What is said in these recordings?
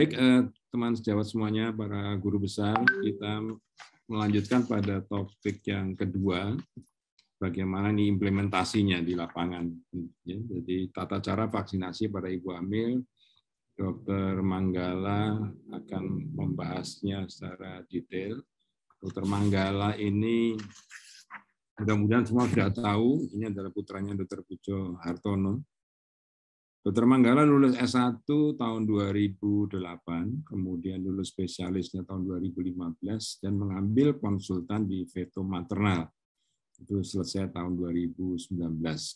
Baik, teman sejawat semuanya, para guru besar, kita melanjutkan pada topik yang kedua, bagaimana nih implementasinya di lapangan. Ya, jadi tata cara vaksinasi pada ibu hamil, Dr. Manggala akan membahasnya secara detail. Dr. Manggala ini mudah-mudahan semua sudah tahu, ini adalah putranya Dr. Pujo Hartono. Dr. Manggala lulus S1 tahun 2008, kemudian lulus spesialisnya tahun 2015, dan mengambil konsultan di Veto Maternal. Itu selesai tahun 2019.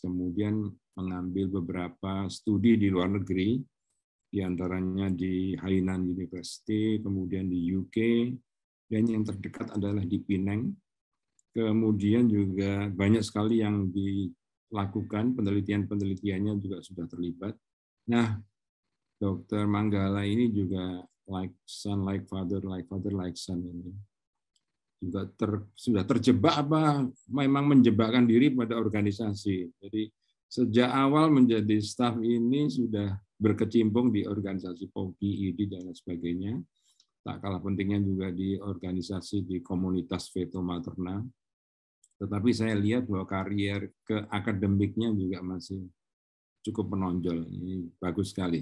Kemudian mengambil beberapa studi di luar negeri, di antaranya di Hainan University, kemudian di UK, dan yang terdekat adalah di Penang. Kemudian juga banyak sekali yang dilakukan, penelitiannya juga sudah terlibat. Nah, Dr. Manggala ini juga like son, like father, like son ini. Juga sudah terjebak apa memang menjebakkan diri pada organisasi. Jadi sejak awal menjadi staf ini sudah berkecimpung di organisasi POGI, ID, dan lain sebagainya. Tak kalah pentingnya juga di organisasi di komunitas Veto Maternal. Tetapi saya lihat bahwa karier ke akademiknya juga masih cukup menonjol. Ini bagus sekali.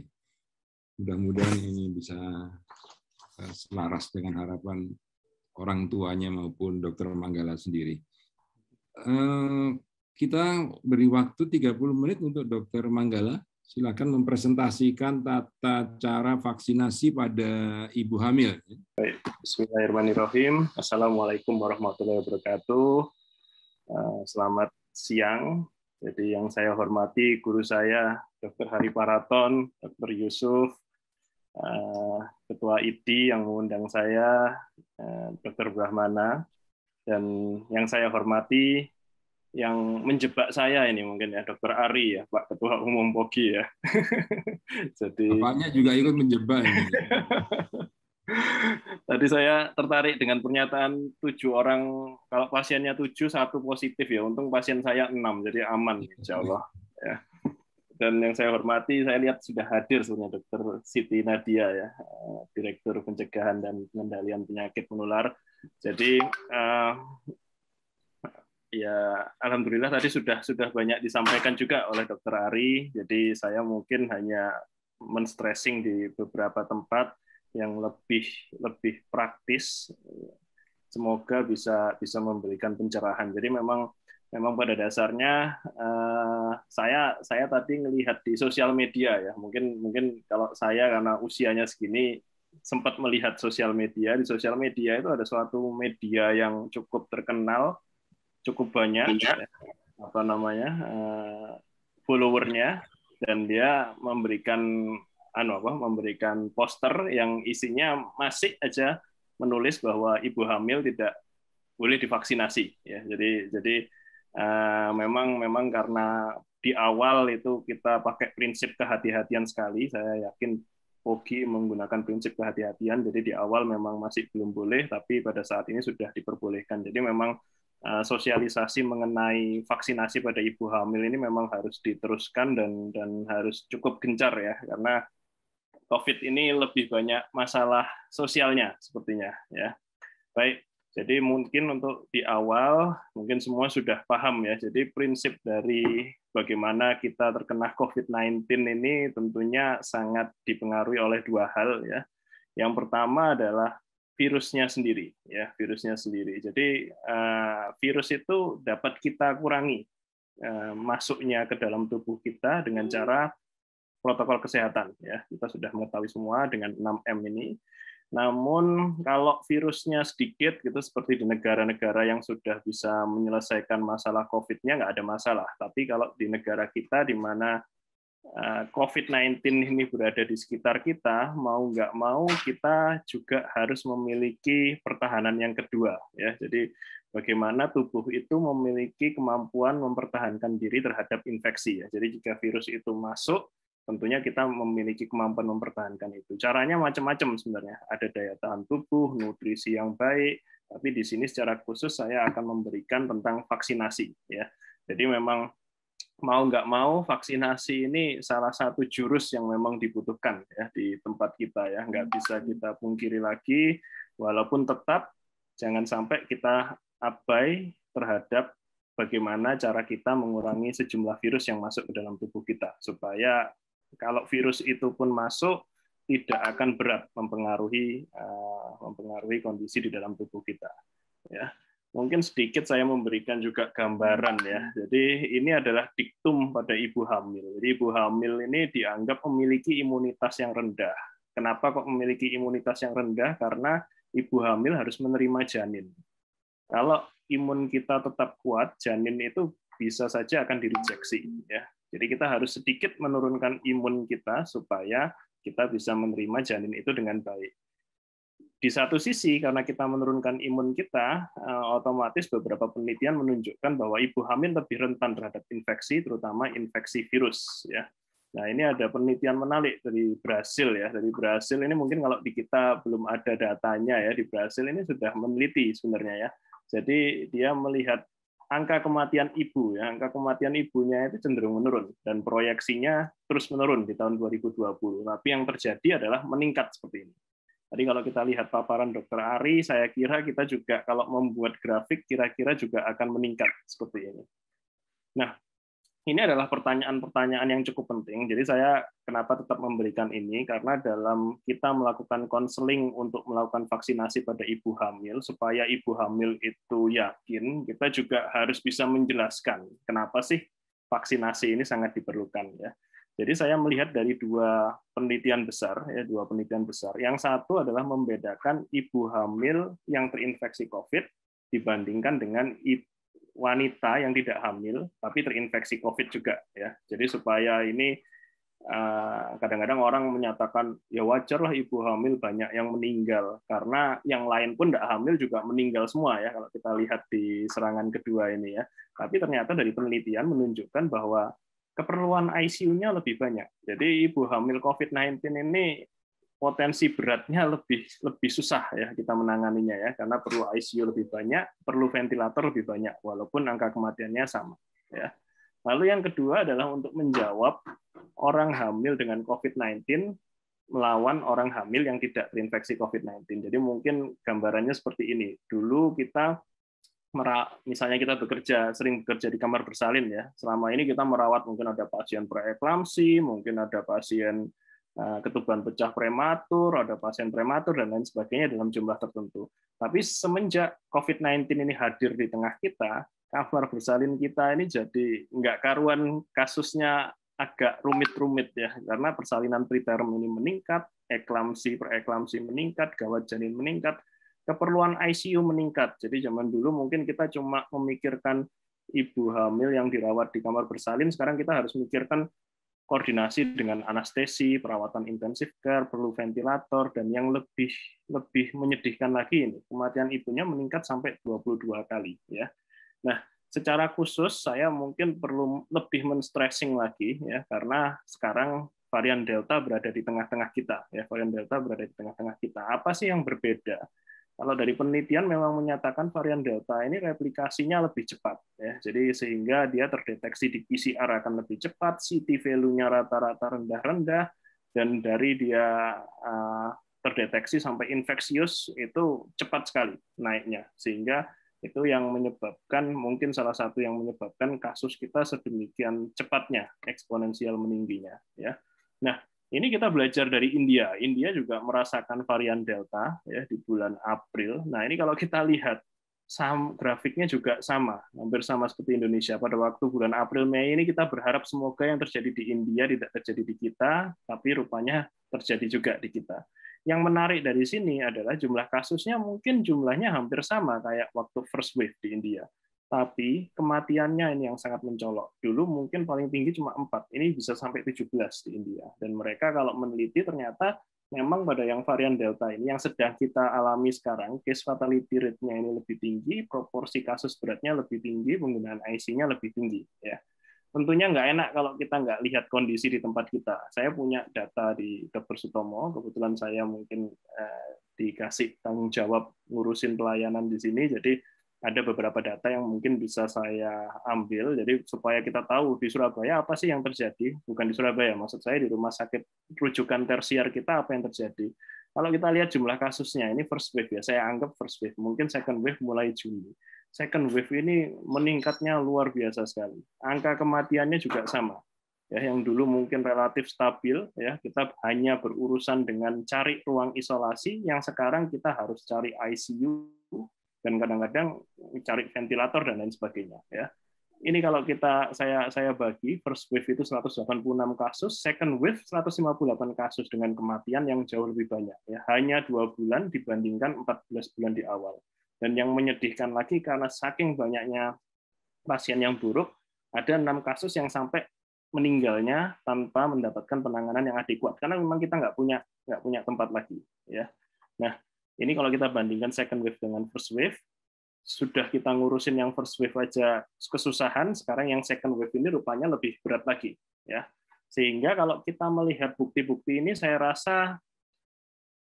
Mudah-mudahan ini bisa selaras dengan harapan orang tuanya maupun Dr. Manggala sendiri. Kita beri waktu 30 menit untuk Dr. Manggala. Silakan mempresentasikan tata cara vaksinasi pada ibu hamil. Baik, bismillahirrahmanirrahim. Assalamualaikum warahmatullahi wabarakatuh. Selamat siang. Jadi yang saya hormati guru saya, Dr. Hari Paraton, Dr. Yusuf, Ketua ID yang mengundang saya, Dr. Brahmana, dan yang saya hormati, yang menjebak saya ini mungkin ya, Dr. Ari ya, Pak Ketua Umum POGI ya. Jadi bapaknya juga ikut menjebak ini. Tadi saya tertarik dengan pernyataan 7 orang, kalau pasiennya 7, 1 positif ya. Untung pasien saya 6, jadi aman insya Allah. Ya. Dan yang saya hormati, saya lihat sudah hadir sebenarnya Dr. Siti Nadia ya, Direktur Pencegahan dan Pengendalian Penyakit Menular. Jadi ya alhamdulillah tadi sudah banyak disampaikan juga oleh Dr. Ari. Jadi saya mungkin hanya men-stressing di beberapa tempat yang lebih praktis, semoga bisa memberikan pencerahan. Jadi memang pada dasarnya saya tadi melihat di sosial media ya, mungkin kalau saya karena usianya segini sempat melihat sosial media. Di sosial media itu ada suatu media yang cukup terkenal, cukup banyak followernya, dan dia memberikan poster yang isinya masih aja menulis bahwa ibu hamil tidak boleh divaksinasi ya. Jadi memang karena di awal itu kita pakai prinsip kehati-hatian sekali. Saya yakin POGI menggunakan prinsip kehati-hatian, jadi di awal memang masih belum boleh, tapi pada saat ini sudah diperbolehkan. Jadi memang sosialisasi mengenai vaksinasi pada ibu hamil ini memang harus diteruskan dan harus cukup gencar ya, karena COVID ini lebih banyak masalah sosialnya sepertinya ya. Baik, jadi mungkin untuk di awal mungkin semua sudah paham ya. Jadi prinsip dari bagaimana kita terkena COVID-19 ini tentunya sangat dipengaruhi oleh 2 hal ya. Yang pertama adalah virusnya sendiri ya, virusnya sendiri. Jadi virus itu dapat kita kurangi masuknya ke dalam tubuh kita dengan cara protokol kesehatan ya, kita sudah mengetahui semua dengan 6M ini. Namun kalau virusnya sedikit gitu, seperti di negara-negara yang sudah bisa menyelesaikan masalah COVID-nya nggak ada masalah. Tapi kalau di negara kita di mana COVID-19 ini berada di sekitar kita, mau nggak mau kita juga harus memiliki pertahanan yang kedua ya. Jadi bagaimana tubuh itu memiliki kemampuan mempertahankan diri terhadap infeksi ya. Jadi jika virus itu masuk, tentunya kita memiliki kemampuan mempertahankan itu. Caranya macam-macam sebenarnya. Ada daya tahan tubuh, nutrisi yang baik, tapi di sini secara khusus saya akan memberikan tentang vaksinasi ya. Jadi memang mau nggak mau vaksinasi ini salah satu jurus yang memang dibutuhkan ya di tempat kita ya, nggak bisa kita pungkiri lagi, walaupun tetap jangan sampai kita abai terhadap bagaimana cara kita mengurangi sejumlah virus yang masuk ke dalam tubuh kita, supaya kalau virus itu pun masuk tidak akan berat mempengaruhi kondisi di dalam tubuh kita ya. Mungkin sedikit saya memberikan juga gambaran ya. Jadi ini adalah diktum pada ibu hamil. Jadi ibu hamil ini dianggap memiliki imunitas yang rendah. Kenapa kok memiliki imunitas yang rendah? Karena ibu hamil harus menerima janin. Kalau imun kita tetap kuat, janin itu bisa saja akan direjeksi ya. Jadi kita harus sedikit menurunkan imun kita supaya kita bisa menerima janin itu dengan baik. Di satu sisi, karena kita menurunkan imun kita, otomatis beberapa penelitian menunjukkan bahwa ibu hamil lebih rentan terhadap infeksi, terutama infeksi virus. Ya. Nah, ini ada penelitian menarik dari Brasil ya. Dari Brasil ini mungkin kalau di kita belum ada datanya ya. Di Brasil ini sudah meneliti sebenarnya ya. Jadi dia melihat angka kematian ibu ya. Angka kematian ibunya itu cenderung menurun dan proyeksinya terus menurun di tahun 2020. Tapi yang terjadi adalah meningkat seperti ini. Tadi kalau kita lihat paparan Dr. Ari, saya kira kita juga kalau membuat grafik kira-kira juga akan meningkat seperti ini. Nah, ini adalah pertanyaan-pertanyaan yang cukup penting. Jadi saya kenapa tetap memberikan ini? Karena dalam kita melakukan konseling untuk melakukan vaksinasi pada ibu hamil, supaya ibu hamil itu yakin, kita juga harus bisa menjelaskan kenapa sih vaksinasi ini sangat diperlukan ya. Jadi saya melihat dari dua penelitian besar. Yang satu adalah membedakan ibu hamil yang terinfeksi COVID dibandingkan dengan wanita yang tidak hamil tapi terinfeksi COVID juga. Ya. Jadi supaya ini kadang-kadang orang menyatakan ya wajarlah ibu hamil banyak yang meninggal karena yang lain pun tidak hamil juga meninggal semua ya kalau kita lihat di serangan kedua ini ya. Tapi ternyata dari penelitian menunjukkan bahwa keperluan ICU-nya lebih banyak. Jadi ibu hamil COVID-19 ini potensi beratnya lebih susah ya kita menanganinya ya karena perlu ICU lebih banyak, perlu ventilator lebih banyak walaupun angka kematiannya sama ya. Lalu yang kedua adalah untuk menjawab orang hamil dengan COVID-19 melawan orang hamil yang tidak terinfeksi COVID-19. Jadi mungkin gambarannya seperti ini. Dulu kita misalnya kita sering bekerja di kamar bersalin ya. Selama ini kita merawat mungkin ada pasien preeklamsi, mungkin ada pasien ketuban pecah prematur, ada pasien prematur dan lain sebagainya dalam jumlah tertentu. Tapi semenjak COVID-19 ini hadir di tengah kita, kamar bersalin kita ini jadi nggak karuan kasusnya agak rumit-rumit ya, karena persalinan preterm ini meningkat, preeklamsi meningkat, gawat janin meningkat, keperluan ICU meningkat. Jadi zaman dulu mungkin kita cuma memikirkan ibu hamil yang dirawat di kamar bersalin, sekarang kita harus memikirkan koordinasi dengan anestesi, perawatan intensif care, perlu ventilator, dan yang lebih menyedihkan lagi ini, kematian ibunya meningkat sampai 22 kali. Ya. Nah, secara khusus saya mungkin perlu lebih men-stressing lagi, ya, karena sekarang varian Delta berada di tengah-tengah kita. Ya, varian Delta berada di tengah-tengah kita. Apa sih yang berbeda? Kalau dari penelitian memang menyatakan varian Delta ini replikasinya lebih cepat, ya. Jadi sehingga dia terdeteksi di PCR akan lebih cepat, CT value-nya rata-rata rendah-rendah, dan dari dia terdeteksi sampai infeksius itu cepat sekali naiknya, sehingga itu yang menyebabkan mungkin salah satu yang menyebabkan kasus kita sedemikian cepatnya eksponensial meningginya, ya. Nah, ini kita belajar dari India. India juga merasakan varian Delta ya di bulan April. Nah, ini kalau kita lihat grafiknya juga sama, hampir sama seperti Indonesia. Pada waktu bulan April Mei ini kita berharap semoga yang terjadi di India tidak terjadi di kita, tapi rupanya terjadi juga di kita. Yang menarik dari sini adalah jumlah kasusnya mungkin jumlahnya hampir sama kayak waktu first wave di India. Tapi kematiannya ini yang sangat mencolok. Dulu mungkin paling tinggi cuma 4, ini bisa sampai 17 di India. Dan mereka kalau meneliti ternyata memang pada yang varian Delta ini yang sedang kita alami sekarang, case fatality rate-nya ini lebih tinggi, proporsi kasus beratnya lebih tinggi, penggunaan IC-nya lebih tinggi. Ya. Tentunya nggak enak kalau kita nggak lihat kondisi di tempat kita. Saya punya data di Dr. Sutomo, kebetulan saya mungkin dikasih tanggung jawab ngurusin pelayanan di sini, jadi ada beberapa data yang mungkin bisa saya ambil. Jadi supaya kita tahu di Surabaya apa sih yang terjadi, bukan di Surabaya, maksud saya di rumah sakit rujukan tersier kita apa yang terjadi. Kalau kita lihat jumlah kasusnya, ini first wave ya, saya anggap first wave, mungkin second wave mulai Juni. Second wave ini meningkatnya luar biasa sekali. Angka kematiannya juga sama. Ya, yang dulu mungkin relatif stabil, ya kita hanya berurusan dengan cari ruang isolasi, yang sekarang kita harus cari ICU dan kadang-kadang cari ventilator dan lain sebagainya. Ya, ini kalau saya bagi, first wave itu 186 kasus, second wave 158 kasus dengan kematian yang jauh lebih banyak. Ya, hanya 2 bulan dibandingkan 14 bulan di awal. Dan yang menyedihkan lagi karena saking banyaknya pasien yang buruk, ada 6 kasus yang sampai meninggalnya tanpa mendapatkan penanganan yang adekuat karena memang kita nggak punya tempat lagi. Ya, nah ini kalau kita bandingkan second wave dengan first wave, sudah kita ngurusin yang first wave aja kesusahan, sekarang yang second wave ini rupanya lebih berat lagi, ya. Sehingga kalau kita melihat bukti-bukti ini, saya rasa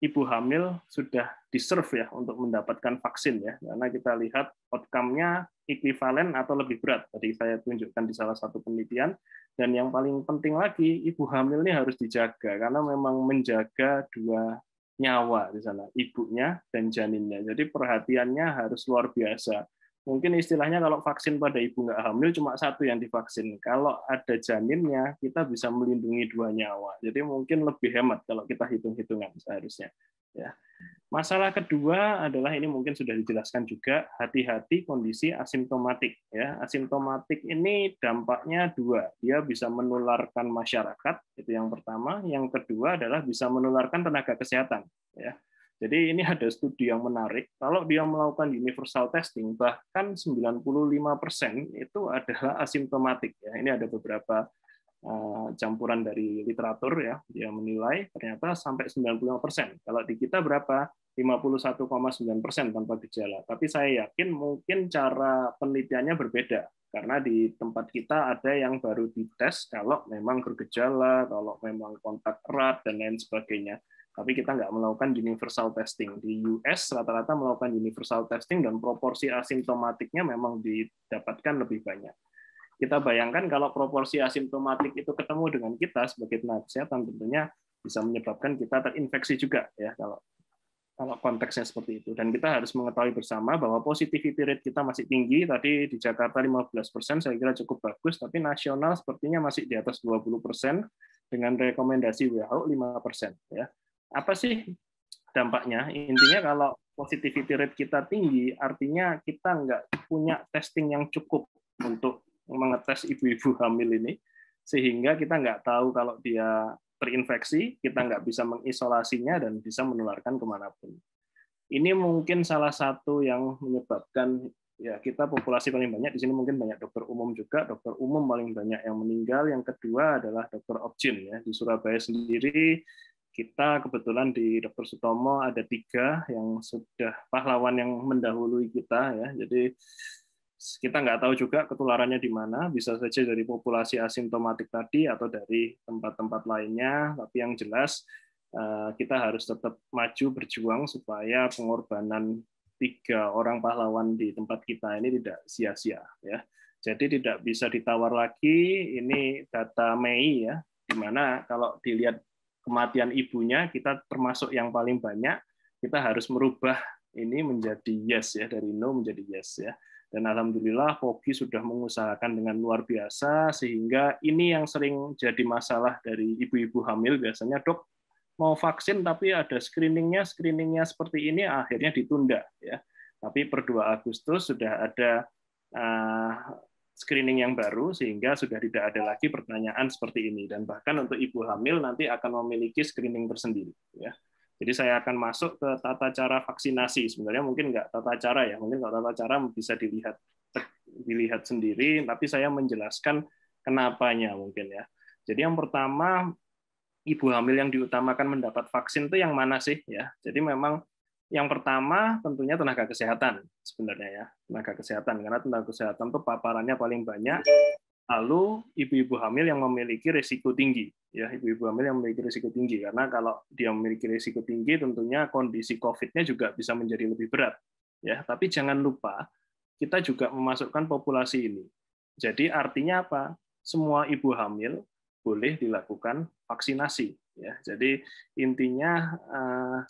ibu hamil sudah deserve ya untuk mendapatkan vaksin ya, karena kita lihat outcome-nya ekuivalen atau lebih berat. Tadi saya tunjukkan di salah satu penelitian, dan yang paling penting lagi, ibu hamil ini harus dijaga karena memang menjaga 2 nyawa di sana, ibunya dan janinnya. Jadi perhatiannya harus luar biasa. Mungkin istilahnya kalau vaksin pada ibu nggak hamil cuma 1 yang divaksin. Kalau ada janinnya, kita bisa melindungi 2 nyawa. Jadi mungkin lebih hemat kalau kita hitung-hitungan seharusnya. Ya. Masalah kedua adalah ini mungkin sudah dijelaskan juga, hati-hati kondisi asimptomatik. Ya, asimptomatik ini dampaknya 2, dia bisa menularkan masyarakat, itu yang pertama. Yang kedua adalah bisa menularkan tenaga kesehatan. Ya. Jadi ini ada studi yang menarik, kalau dia melakukan universal testing, bahkan 95% itu adalah asimptomatik. Ya, ini ada beberapa campuran dari literatur ya, dia menilai ternyata sampai 95%. Kalau di kita berapa? 51,9% tanpa gejala. Tapi saya yakin mungkin cara penelitiannya berbeda, karena di tempat kita ada yang baru dites kalau memang bergejala, kalau memang kontak erat dan lain sebagainya. Tapi kita nggak melakukan universal testing. Di US rata-rata melakukan universal testing dan proporsi asimptomatiknya memang didapatkan lebih banyak. Kita bayangkan kalau proporsi asimptomatik itu ketemu dengan kita sebagai tenaga kesehatan, tentunya bisa menyebabkan kita terinfeksi juga ya kalau konteksnya seperti itu. Dan kita harus mengetahui bersama bahwa positivity rate kita masih tinggi. Tadi di Jakarta 15%, saya kira cukup bagus, tapi nasional sepertinya masih di atas 20% dengan rekomendasi WHO 5%. Ya. Apa sih dampaknya? Intinya kalau positivity rate kita tinggi, artinya kita nggak punya testing yang cukup untuk mengetes ibu-ibu hamil ini, sehingga kita nggak tahu kalau dia terinfeksi, kita nggak bisa mengisolasinya dan bisa menularkan kemanapun. Ini mungkin salah satu yang menyebabkan ya kita populasi paling banyak di sini, mungkin banyak dokter umum juga, dokter umum paling banyak yang meninggal. Yang kedua adalah dokter obgyn ya. Di Surabaya sendiri kita kebetulan di Dr. Sutomo ada 3 yang sudah pahlawan yang mendahului kita ya. Jadi kita nggak tahu juga ketularannya di mana, bisa saja dari populasi asimptomatik tadi atau dari tempat-tempat lainnya, tapi yang jelas kita harus tetap maju berjuang supaya pengorbanan 3 orang pahlawan di tempat kita ini tidak sia-sia ya. Jadi tidak bisa ditawar lagi, ini data Mei ya, di mana kalau dilihat kematian ibunya kita termasuk yang paling banyak, kita harus merubah ini menjadi yes ya, dari no menjadi yes ya. Dan alhamdulillah Pogi sudah mengusahakan dengan luar biasa, sehingga ini yang sering jadi masalah dari ibu-ibu hamil, biasanya dok mau vaksin tapi ada screeningnya seperti ini, akhirnya ditunda ya. Tapi per 2 Agustus sudah ada screening yang baru, sehingga sudah tidak ada lagi pertanyaan seperti ini, dan bahkan untuk ibu hamil nanti akan memiliki screening tersendiri ya. Jadi saya akan masuk ke tata cara vaksinasi. Sebenarnya mungkin nggak tata cara ya, mungkin kalau tata cara bisa dilihat sendiri, tapi saya menjelaskan kenapanya mungkin ya. Jadi yang pertama, ibu hamil yang diutamakan mendapat vaksin itu yang mana sih ya? Jadi memang yang pertama tentunya tenaga kesehatan sebenarnya ya, tenaga kesehatan, karena tenaga kesehatan itu paparannya paling banyak. Lalu ibu-ibu hamil yang memiliki risiko tinggi ya, ibu-ibu hamil yang memiliki risiko tinggi, karena kalau dia memiliki risiko tinggi tentunya kondisi COVID-nya juga bisa menjadi lebih berat ya. Tapi jangan lupa kita juga memasukkan populasi ini. Jadi artinya apa? Semua ibu hamil boleh dilakukan vaksinasi. Ya, jadi intinya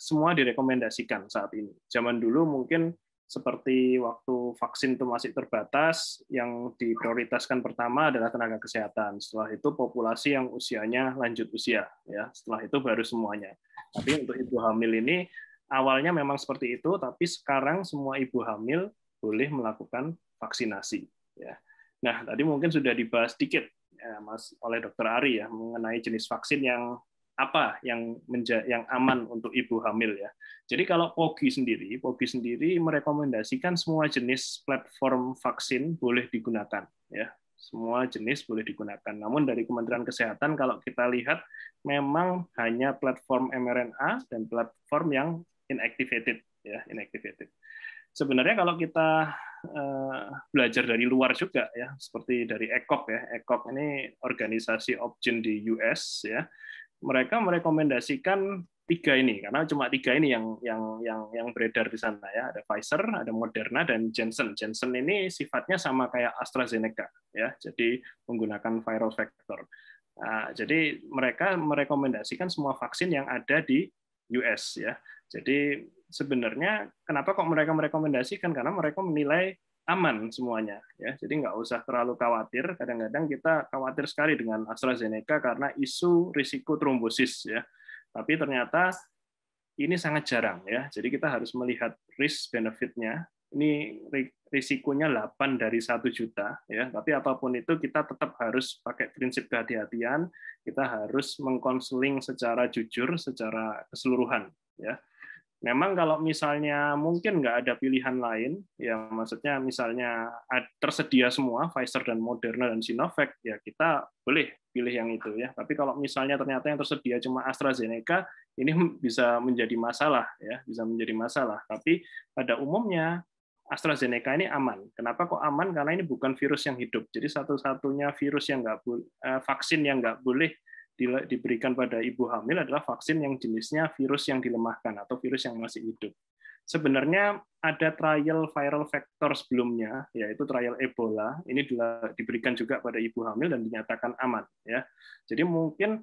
semua direkomendasikan saat ini. Zaman dulu mungkin seperti waktu vaksin itu masih terbatas, yang diprioritaskan pertama adalah tenaga kesehatan. Setelah itu populasi yang usianya lanjut usia. Ya, setelah itu baru semuanya. Tapi untuk ibu hamil ini awalnya memang seperti itu, tapi sekarang semua ibu hamil boleh melakukan vaksinasi. Ya. Nah, tadi mungkin sudah dibahas sedikit ya, Mas oleh Dr. Ari ya mengenai jenis vaksin yang apa yang aman untuk ibu hamil ya. Jadi kalau POGI sendiri merekomendasikan semua jenis platform vaksin boleh digunakan ya. Semua jenis boleh digunakan. Namun dari Kementerian Kesehatan kalau kita lihat memang hanya platform mRNA dan platform yang inactivated ya, inactivated. Sebenarnya kalau kita belajar dari luar juga ya, seperti dari ECOG ya. ECOG ini organisasi Opgen di US ya. Mereka merekomendasikan 3 ini karena cuma 3 ini yang beredar di sana ya. Ada Pfizer, ada Moderna dan Janssen. Janssen ini sifatnya sama kayak AstraZeneca ya. Jadi menggunakan viral vector. Nah, jadi mereka merekomendasikan semua vaksin yang ada di US ya. Jadi sebenarnya kenapa kok mereka merekomendasikan? Karena mereka menilai aman semuanya ya, jadi nggak usah terlalu khawatir. Kadang-kadang kita khawatir sekali dengan AstraZeneca karena isu risiko trombosis ya, tapi ternyata ini sangat jarang ya, jadi kita harus melihat risk benefitnya. Ini risikonya 8 dari 1 juta ya, tapi apapun itu kita tetap harus pakai prinsip kehati-hatian, kita harus mengkonseling secara jujur, secara keseluruhan ya. Memang kalau misalnya mungkin nggak ada pilihan lain, ya maksudnya misalnya tersedia semua Pfizer dan Moderna dan Sinovac, ya kita boleh pilih yang itu ya. Tapi kalau misalnya ternyata yang tersedia cuma AstraZeneca, ini bisa menjadi masalah ya, bisa menjadi masalah. Tapi pada umumnya AstraZeneca ini aman. Kenapa kok aman? Karena ini bukan virus yang hidup. Jadi satu-satunya virus yang vaksin yang nggak boleh diberikan pada ibu hamil adalah vaksin yang jenisnya virus yang dilemahkan atau virus yang masih hidup. Sebenarnya ada trial viral vector sebelumnya, yaitu trial Ebola. Ini diberikan juga pada ibu hamil dan dinyatakan aman. Ya, jadi mungkin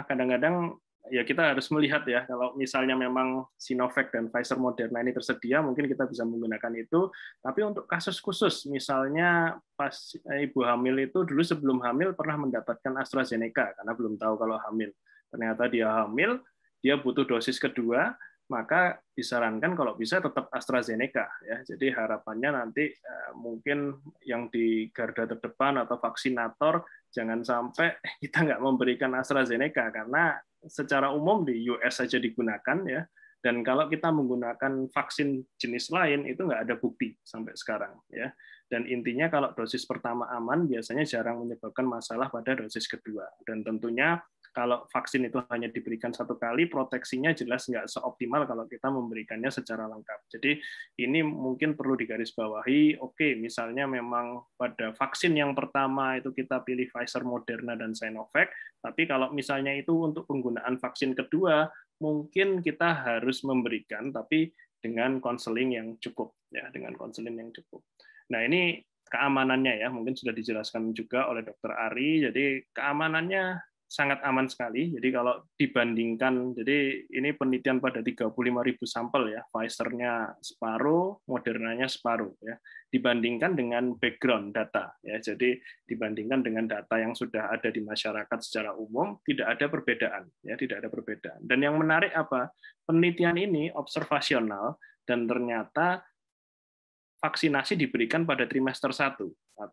kadang-kadang ya kita harus melihat ya, kalau misalnya memang Sinovac dan Pfizer Moderna ini tersedia, mungkin kita bisa menggunakan itu. Tapi untuk kasus khusus, misalnya pas ibu hamil itu dulu sebelum hamil pernah mendapatkan AstraZeneca karena belum tahu kalau hamil. Ternyata dia hamil, dia butuh dosis kedua, maka disarankan kalau bisa tetap AstraZeneca ya. Jadi harapannya nanti mungkin yang di garda terdepan atau vaksinator jangan sampai kita nggak memberikan AstraZeneca karena secara umum di US saja digunakan ya, dan kalau kita menggunakan vaksin jenis lain itu nggak ada bukti sampai sekarang ya. Dan intinya kalau dosis pertama aman biasanya jarang menyebabkan masalah pada dosis kedua. Dan tentunya kalau vaksin itu hanya diberikan 1 kali, proteksinya jelas nggak seoptimal kalau kita memberikannya secara lengkap. Jadi ini mungkin perlu digarisbawahi. Oke, misalnya memang pada vaksin yang pertama itu kita pilih Pfizer, Moderna, dan Sinovac, tapi kalau misalnya itu untuk penggunaan vaksin kedua, mungkin kita harus memberikan, tapi dengan konseling yang cukup, ya, dengan konseling yang cukup. Nah, ini keamanannya ya, mungkin sudah dijelaskan juga oleh Dr. Ari. Jadi keamanannya sangat aman sekali. Jadi kalau dibandingkan, jadi ini penelitian pada 35.000 sampel ya, Pfizer-nya separuh, Modernanya separuh ya. Dibandingkan dengan background data ya. Jadi dibandingkan dengan data yang sudah ada di masyarakat secara umum, tidak ada perbedaan ya, tidak ada perbedaan. Dan yang menarik apa? Penelitian ini observasional dan ternyata vaksinasi diberikan pada trimester 1,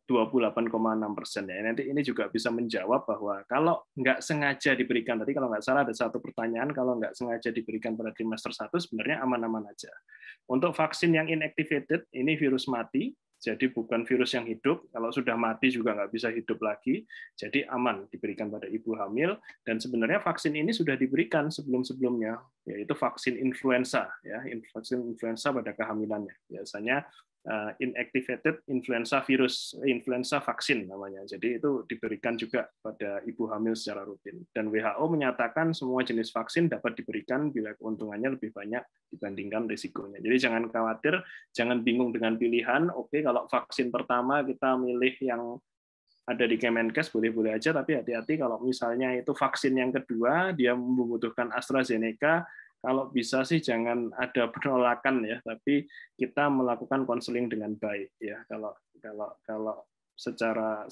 28,6%. Ya. Nanti ini juga bisa menjawab bahwa kalau nggak sengaja diberikan, tadi kalau nggak salah ada satu pertanyaan, kalau nggak sengaja diberikan pada trimester 1, sebenarnya aman-aman aja. Untuk vaksin yang inactivated, ini virus mati, jadi bukan virus yang hidup. Kalau sudah mati juga nggak bisa hidup lagi, jadi aman diberikan pada ibu hamil. Dan sebenarnya vaksin ini sudah diberikan sebelum-sebelumnya, yaitu vaksin influenza, ya, vaksin influenza pada kehamilannya. Biasanya inactivated influenza vaksin namanya. Jadi itu diberikan juga pada ibu hamil secara rutin. Dan WHO menyatakan semua jenis vaksin dapat diberikan bila keuntungannya lebih banyak dibandingkan risikonya. Jadi jangan khawatir, jangan bingung dengan pilihan. Oke, kalau vaksin pertama kita milih yang ada di Kemenkes boleh-boleh aja, tapi hati-hati kalau misalnya itu vaksin yang kedua dia membutuhkan AstraZeneca. Kalau bisa sih jangan ada penolakan ya, tapi kita melakukan konseling dengan baik ya. Kalau secara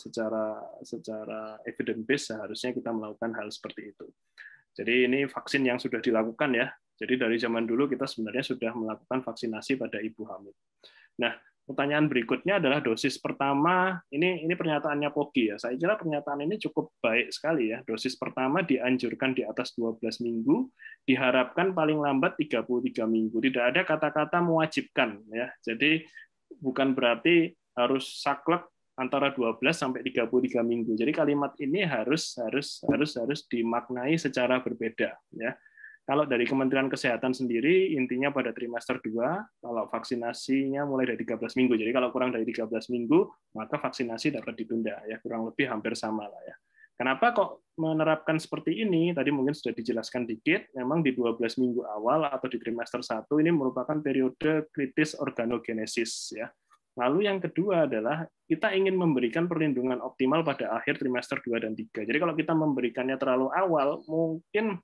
evidence based seharusnya kita melakukan hal seperti itu. Jadi ini vaksin yang sudah dilakukan ya. Jadi dari zaman dulu kita sebenarnya sudah melakukan vaksinasi pada ibu hamil. Nah, pertanyaan berikutnya adalah dosis pertama. Ini pernyataannya Pogi ya. Saya kira pernyataan ini cukup baik sekali ya. Dosis pertama dianjurkan di atas 12 minggu, diharapkan paling lambat 33 minggu. Tidak ada kata-kata mewajibkan ya. Jadi bukan berarti harus saklek antara 12 sampai 33 minggu. Jadi kalimat ini harus dimaknai secara berbeda ya. Kalau dari Kementerian Kesehatan sendiri, intinya pada trimester 2, kalau vaksinasinya mulai dari 13 minggu. Jadi kalau kurang dari 13 minggu, maka vaksinasi dapat ditunda. Ya, kurang lebih hampir sama lah ya. Kenapa kok menerapkan seperti ini? Tadi mungkin sudah dijelaskan dikit, memang di 12 minggu awal atau di trimester 1 ini merupakan periode kritis organogenesis. Ya. Lalu yang kedua adalah kita ingin memberikan perlindungan optimal pada akhir trimester 2 dan 3. Jadi kalau kita memberikannya terlalu awal, mungkin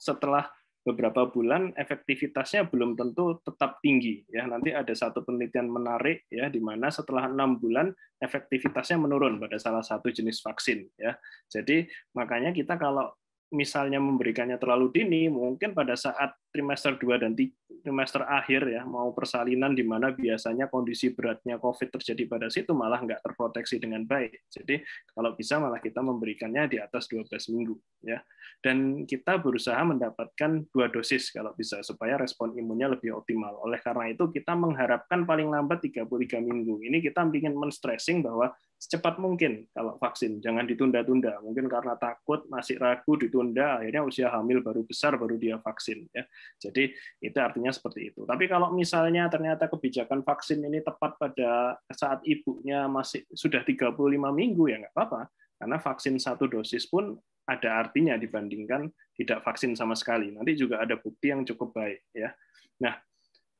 setelah beberapa bulan efektivitasnya belum tentu tetap tinggi ya. Nanti ada satu penelitian menarik ya di mana setelah 6 bulan efektivitasnya menurun pada salah satu jenis vaksin ya. Jadi makanya kita kalau misalnya memberikannya terlalu dini, mungkin pada saat trimester 2 dan trimester akhir ya, mau persalinan di mana biasanya kondisi beratnya COVID terjadi pada situ malah nggak terproteksi dengan baik. Jadi kalau bisa malah kita memberikannya di atas 12 minggu ya. Dan kita berusaha mendapatkan 2 dosis kalau bisa supaya respon imunnya lebih optimal. Oleh karena itu kita mengharapkan paling lambat 33 minggu. Ini kita ingin men-stressing bahwa secepat mungkin kalau vaksin, jangan ditunda-tunda. Mungkin karena takut, masih ragu, ditunda, akhirnya usia hamil baru besar, baru dia vaksin. Ya. Jadi itu artinya seperti itu. Tapi kalau misalnya ternyata kebijakan vaksin ini tepat pada saat ibunya masih sudah 35 minggu, ya nggak apa-apa. Karena vaksin 1 dosis pun ada artinya dibandingkan tidak vaksin sama sekali. Nanti juga ada bukti yang cukup baik. Ya. Nah,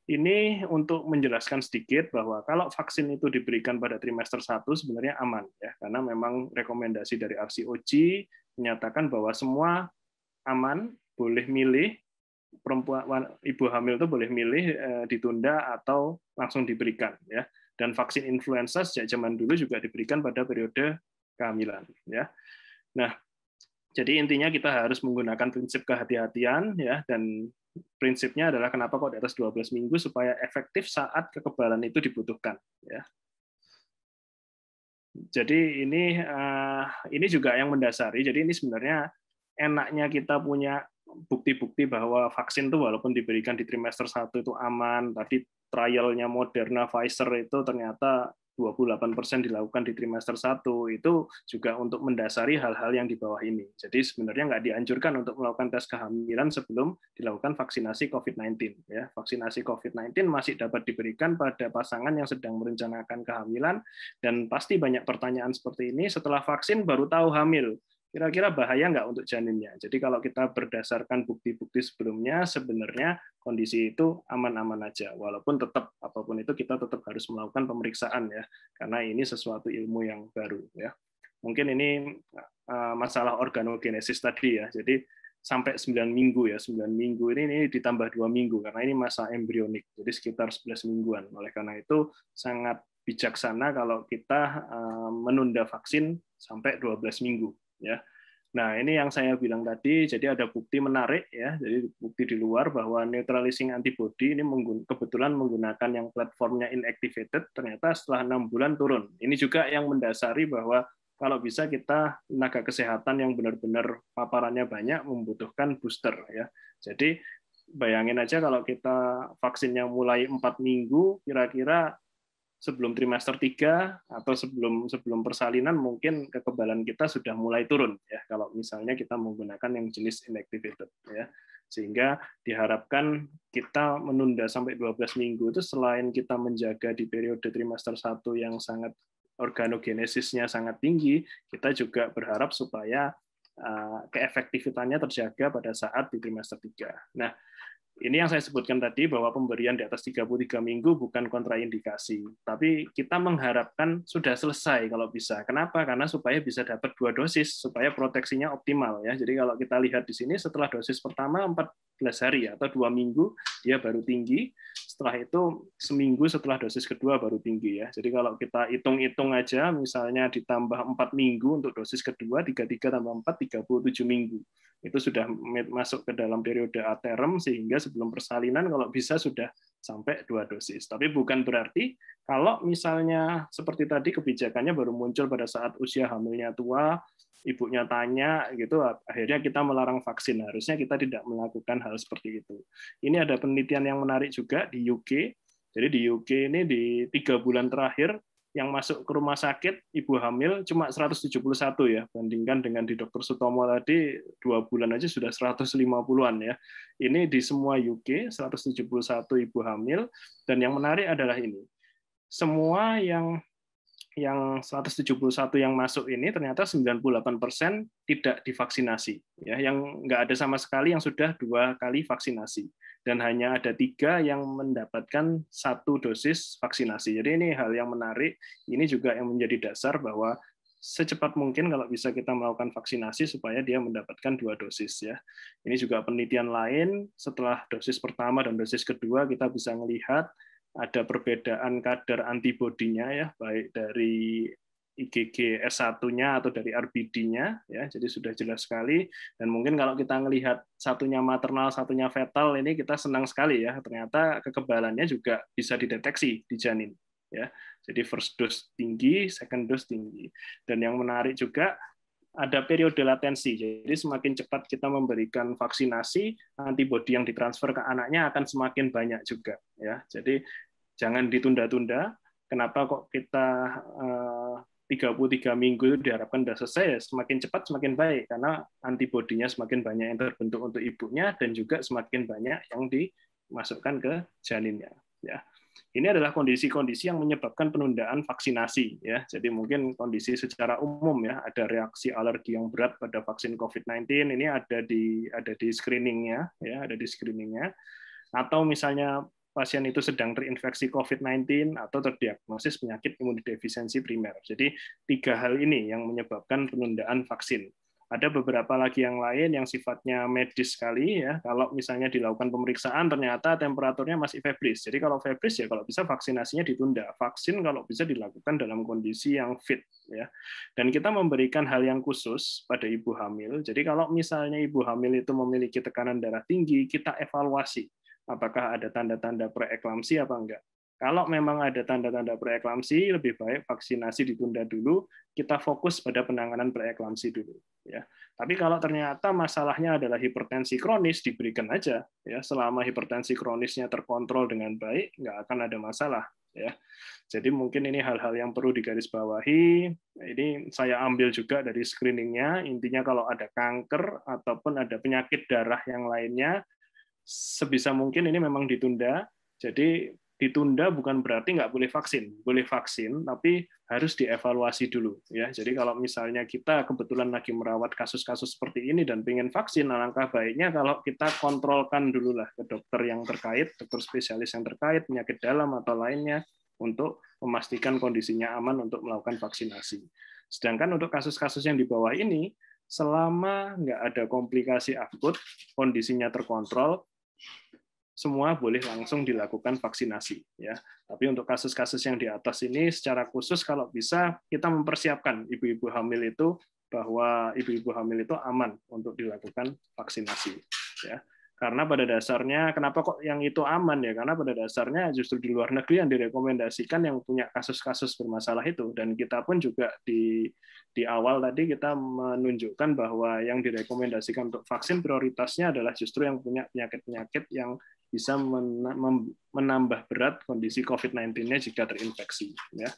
ini untuk menjelaskan sedikit bahwa kalau vaksin itu diberikan pada trimester 1 sebenarnya aman ya, karena memang rekomendasi dari RCOG menyatakan bahwa semua aman, boleh milih, perempuan ibu hamil itu boleh milih ditunda atau langsung diberikan ya. Dan vaksin influenza sejak zaman dulu juga diberikan pada periode kehamilan ya. Nah, jadi intinya kita harus menggunakan prinsip kehati-hatian ya, dan prinsipnya adalah kenapa kok di atas 12 minggu supaya efektif saat kekebalan itu dibutuhkan ya. Jadi ini juga yang mendasari. Jadi ini sebenarnya enaknya kita punya bukti-bukti bahwa vaksin itu walaupun diberikan di trimester 1 itu aman. Tadi trialnya Moderna, Pfizer itu ternyata 28% dilakukan di trimester 1, itu juga untuk mendasari hal-hal yang di bawah ini. Jadi sebenarnya nggak dianjurkan untuk melakukan tes kehamilan sebelum dilakukan vaksinasi COVID-19. Ya, vaksinasi COVID-19 masih dapat diberikan pada pasangan yang sedang merencanakan kehamilan, dan pasti banyak pertanyaan seperti ini setelah vaksin baru tahu hamil. Kira-kira bahaya nggak untuk janinnya? Jadi kalau kita berdasarkan bukti-bukti sebelumnya, sebenarnya kondisi itu aman-aman aja. Walaupun tetap, apapun itu kita tetap harus melakukan pemeriksaan ya, karena ini sesuatu ilmu yang baru ya. Mungkin ini masalah organogenesis tadi ya. Jadi sampai 9 minggu ya, 9 minggu ini ditambah 2 minggu, karena ini masa embrionik, jadi sekitar 11 mingguan. Oleh karena itu sangat bijaksana kalau kita menunda vaksin sampai 12 minggu. Ya, nah ini yang saya bilang tadi. Jadi ada bukti menarik ya. Jadi bukti di luar bahwa neutralizing antibody ini kebetulan menggunakan yang platformnya inactivated. Ternyata setelah 6 bulan turun. Ini juga yang mendasari bahwa kalau bisa kita tenaga kesehatan yang benar-benar paparannya banyak membutuhkan booster ya. Jadi bayangin aja kalau kita vaksinnya mulai 4 minggu, kira-kira sebelum trimester 3 atau sebelum persalinan mungkin kekebalan kita sudah mulai turun ya, kalau misalnya kita menggunakan yang jenis inactivated ya. Sehingga diharapkan kita menunda sampai 12 minggu itu selain kita menjaga di periode trimester 1 yang sangat organogenesisnya sangat tinggi, kita juga berharap supaya keefektivitannya terjaga pada saat di trimester 3. Nah, ini yang saya sebutkan tadi bahwa pemberian di atas 33 minggu bukan kontraindikasi, tapi kita mengharapkan sudah selesai kalau bisa. Kenapa? Karena supaya bisa dapat 2 dosis, supaya proteksinya optimal ya. Jadi kalau kita lihat di sini setelah dosis pertama 14 hari atau 2 minggu dia baru tinggi, setelah itu seminggu setelah dosis kedua baru tinggi ya. Jadi kalau kita hitung-hitung aja, misalnya ditambah 4 minggu untuk dosis kedua, 33 tambah 4, 37 minggu. Itu sudah masuk ke dalam periode aterem, sehingga sebelum persalinan kalau bisa sudah sampai 2 dosis. Tapi bukan berarti kalau misalnya seperti tadi kebijakannya baru muncul pada saat usia hamilnya tua, ibunya tanya gitu, akhirnya kita melarang vaksin. Harusnya kita tidak melakukan hal seperti itu. Ini ada penelitian yang menarik juga di UK. Jadi di UK ini di 3 bulan terakhir yang masuk ke rumah sakit ibu hamil cuma 171 ya, bandingkan dengan di Dr. Sutomo tadi 2 bulan aja sudah 150-an ya. Ini di semua UK 171 ibu hamil, dan yang menarik adalah ini. Semua yang 171 yang masuk ini ternyata 98% tidak divaksinasi ya, yang nggak ada sama sekali yang sudah 2 kali vaksinasi, dan hanya ada 3 yang mendapatkan 1 dosis vaksinasi. Jadi ini hal yang menarik, ini juga yang menjadi dasar bahwa secepat mungkin kalau bisa kita melakukan vaksinasi supaya dia mendapatkan 2 dosis ya. Ini juga penelitian lain, setelah dosis pertama dan dosis kedua kita bisa melihat ada perbedaan kadar antibodinya ya, baik dari IgG S1-nya atau dari RBD-nya ya, jadi sudah jelas sekali. Dan mungkin kalau kita melihat satunya maternal, satunya fetal, ini kita senang sekali ya, ternyata kekebalannya juga bisa dideteksi di janin ya. Jadi first dose tinggi, second dose tinggi. Dan yang menarik juga ada periode latensi. Jadi semakin cepat kita memberikan vaksinasi, antibodi yang ditransfer ke anaknya akan semakin banyak juga ya. Jadi jangan ditunda-tunda. Kenapa kok kita 33 minggu itu diharapkan sudah selesai? Ya, semakin cepat semakin baik, karena antibodinya semakin banyak yang terbentuk untuk ibunya, dan juga semakin banyak yang dimasukkan ke janinnya ya. Ini adalah kondisi-kondisi yang menyebabkan penundaan vaksinasi ya. Jadi mungkin kondisi secara umum ya, ada reaksi alergi yang berat pada vaksin COVID-19, ini ada di screeningnya ya, ada di screeningnya. Atau misalnya pasien itu sedang terinfeksi COVID-19 atau terdiagnosis penyakit imunodefisiensi primer. Jadi 3 hal ini yang menyebabkan penundaan vaksin. Ada beberapa lagi yang lain yang sifatnya medis sekali ya. Kalau misalnya dilakukan pemeriksaan ternyata temperaturnya masih febris. Jadi kalau febris ya kalau bisa vaksinasinya ditunda. Vaksin kalau bisa dilakukan dalam kondisi yang fit ya. Dan kita memberikan hal yang khusus pada ibu hamil. Jadi kalau misalnya ibu hamil itu memiliki tekanan darah tinggi, kita evaluasi apakah ada tanda-tanda preeklamsi apa enggak. Kalau memang ada tanda-tanda preeklamsi, lebih baik vaksinasi ditunda dulu, kita fokus pada penanganan preeklamsi dulu. Ya. Tapi kalau ternyata masalahnya adalah hipertensi kronis, diberikan aja. Ya. Selama hipertensi kronisnya terkontrol dengan baik, nggak akan ada masalah. Ya. Jadi mungkin ini hal-hal yang perlu digarisbawahi. Ini saya ambil juga dari screeningnya. Intinya kalau ada kanker ataupun ada penyakit darah yang lainnya, sebisa mungkin ini memang ditunda. Jadi ditunda bukan berarti nggak boleh vaksin, tapi harus dievaluasi dulu ya. Jadi kalau misalnya kita kebetulan lagi merawat kasus-kasus seperti ini dan pengen vaksin, alangkah baiknya kalau kita kontrolkan dulu lah ke dokter yang terkait, dokter spesialis yang terkait, penyakit dalam atau lainnya, untuk memastikan kondisinya aman untuk melakukan vaksinasi. Sedangkan untuk kasus-kasus yang di bawah ini, selama nggak ada komplikasi akut, kondisinya terkontrol, semua boleh langsung dilakukan vaksinasi ya. Tapi untuk kasus-kasus yang di atas ini secara khusus kalau bisa kita mempersiapkan ibu-ibu hamil itu, bahwa ibu-ibu hamil itu aman untuk dilakukan vaksinasi ya. Karena pada dasarnya kenapa kok yang itu aman ya? Karena pada dasarnya justru di luar negeri yang direkomendasikan yang punya kasus-kasus bermasalah itu, dan kita pun juga di awal tadi kita menunjukkan bahwa yang direkomendasikan untuk vaksin prioritasnya adalah justru yang punya penyakit-penyakit yang bisa menambah berat kondisi COVID-19-nya jika terinfeksi. Ya.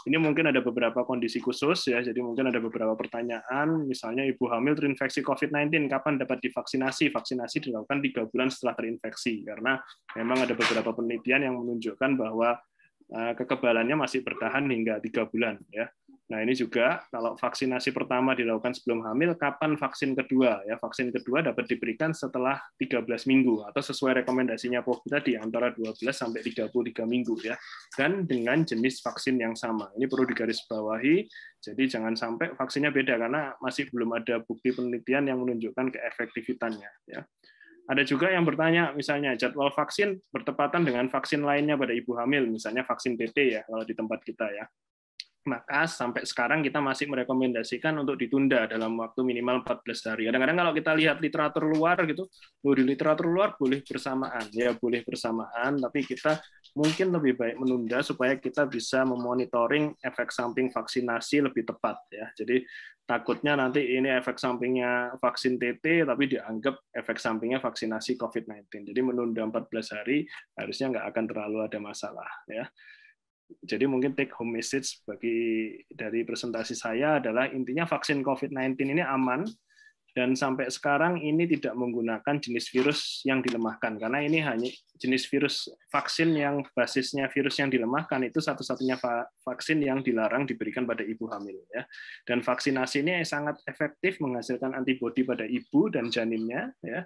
Ini mungkin ada beberapa kondisi khusus, ya. Jadi mungkin ada beberapa pertanyaan, misalnya ibu hamil terinfeksi COVID-19, kapan dapat divaksinasi? Vaksinasi dilakukan 3 bulan setelah terinfeksi, karena memang ada beberapa penelitian yang menunjukkan bahwa kekebalannya masih bertahan hingga 3 bulan. Ya. Nah, ini juga kalau vaksinasi pertama dilakukan sebelum hamil, kapan vaksin kedua? Ya, vaksin kedua dapat diberikan setelah 13 minggu atau sesuai rekomendasinya POV tadi antara 12 sampai 33 minggu, ya. Dan dengan jenis vaksin yang sama. Ini perlu digarisbawahi. Jadi jangan sampai vaksinnya beda karena masih belum ada bukti penelitian yang menunjukkan keefektivitannya, ya. Ada juga yang bertanya, misalnya jadwal vaksin bertepatan dengan vaksin lainnya pada ibu hamil, misalnya vaksin PT ya kalau di tempat kita, ya. Maka sampai sekarang kita masih merekomendasikan untuk ditunda dalam waktu minimal 14 hari. Kadang-kadang kalau kita lihat literatur luar gitu, di literatur luar boleh bersamaan, ya boleh bersamaan, tapi kita mungkin lebih baik menunda supaya kita bisa memonitoring efek samping vaksinasi lebih tepat, ya. Jadi takutnya nanti ini efek sampingnya vaksin TT tapi dianggap efek sampingnya vaksinasi COVID-19. Jadi menunda 14 hari harusnya nggak akan terlalu ada masalah, ya. Jadi mungkin take home message dari presentasi saya adalah intinya vaksin COVID-19 ini aman dan sampai sekarang ini tidak menggunakan jenis virus yang dilemahkan karena ini hanya jenis virus vaksin yang basisnya virus yang dilemahkan itu satu-satunya vaksin yang dilarang diberikan pada ibu hamil, ya. Dan vaksinasi ini sangat efektif menghasilkan antibodi pada ibu dan janinnya, ya.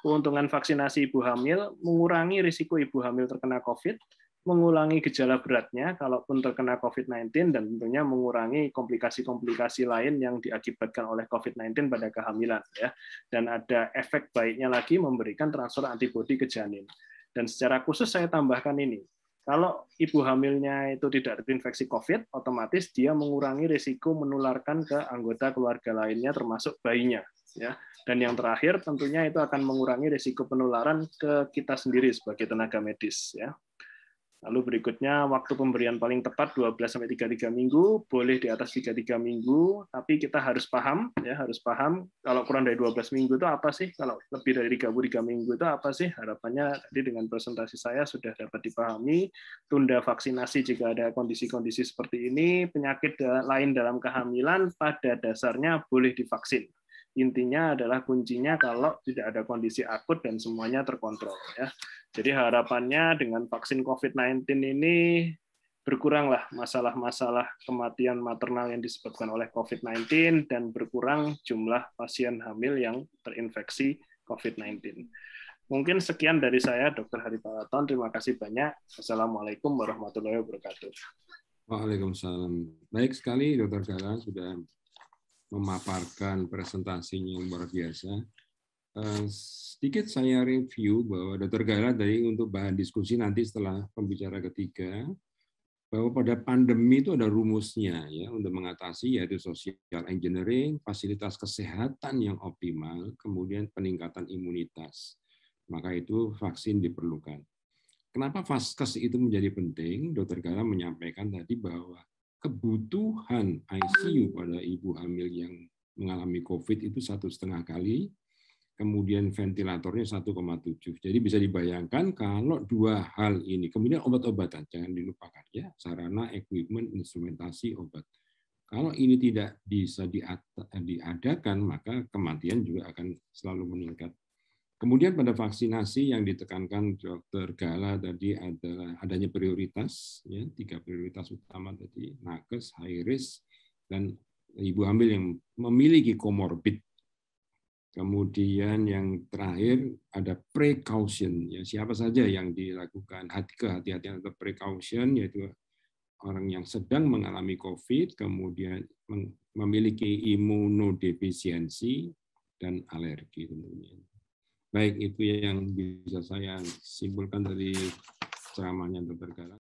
Keuntungan vaksinasi ibu hamil mengurangi risiko ibu hamil terkena COVID, mengurangi gejala beratnya kalaupun terkena COVID-19 dan tentunya mengurangi komplikasi-komplikasi lain yang diakibatkan oleh COVID-19 pada kehamilan, ya. Dan ada efek baiknya lagi memberikan transfer antibodi ke janin. Dan secara khusus saya tambahkan ini. Kalau ibu hamilnya itu tidak terinfeksi COVID, otomatis dia mengurangi risiko menularkan ke anggota keluarga lainnya termasuk bayinya, ya. Dan yang terakhir tentunya itu akan mengurangi risiko penularan ke kita sendiri sebagai tenaga medis, ya. Lalu berikutnya waktu pemberian paling tepat 12 sampai 33 minggu, boleh di atas 33 minggu, tapi kita harus paham, ya, harus paham kalau kurang dari 12 minggu itu apa sih? Kalau lebih dari 33 minggu itu apa sih? Harapannya tadi dengan presentasi saya sudah dapat dipahami, tunda vaksinasi jika ada kondisi-kondisi seperti ini, penyakit lain dalam kehamilan pada dasarnya boleh divaksin. Intinya adalah kuncinya kalau tidak ada kondisi akut dan semuanya terkontrol, ya. Jadi harapannya dengan vaksin COVID-19 ini berkuranglah masalah-masalah kematian maternal yang disebabkan oleh COVID-19 dan berkurang jumlah pasien hamil yang terinfeksi COVID-19. Mungkin sekian dari saya, Dr. Hari Palaton. Terima kasih banyak. Assalamualaikum warahmatullahi wabarakatuh. Waalaikumsalam. Baik sekali, Dr. Gala sudah memaparkan presentasinya yang luar biasa. Sedikit saya review bahwa Dr. Gala tadi untuk bahan diskusi nanti setelah pembicara ketiga, bahwa pada pandemi itu ada rumusnya ya untuk mengatasi, yaitu social engineering, fasilitas kesehatan yang optimal, kemudian peningkatan imunitas. Maka itu vaksin diperlukan. Kenapa vaskes itu menjadi penting? Dr. Gala menyampaikan tadi bahwa kebutuhan ICU pada ibu hamil yang mengalami COVID itu 1,5 kali, kemudian ventilatornya 1,7. Jadi bisa dibayangkan kalau dua hal ini, kemudian obat-obatan, jangan dilupakan ya, sarana, equipment, instrumentasi, obat. Kalau ini tidak bisa diadakan, maka kematian juga akan selalu meningkat. Kemudian pada vaksinasi yang ditekankan Dr. Gala tadi adalah adanya prioritas, ya, 3 prioritas utama tadi, nakes, high risk, dan ibu hamil yang memiliki komorbid. Kemudian yang terakhir ada precaution, ya, siapa saja yang dilakukan kehati-hatian atau precaution, yaitu orang yang sedang mengalami COVID, kemudian memiliki imunodefisiensi dan alergi tentunya. Baik, itu yang bisa saya simpulkan dari ceramahnya Dr. Gala.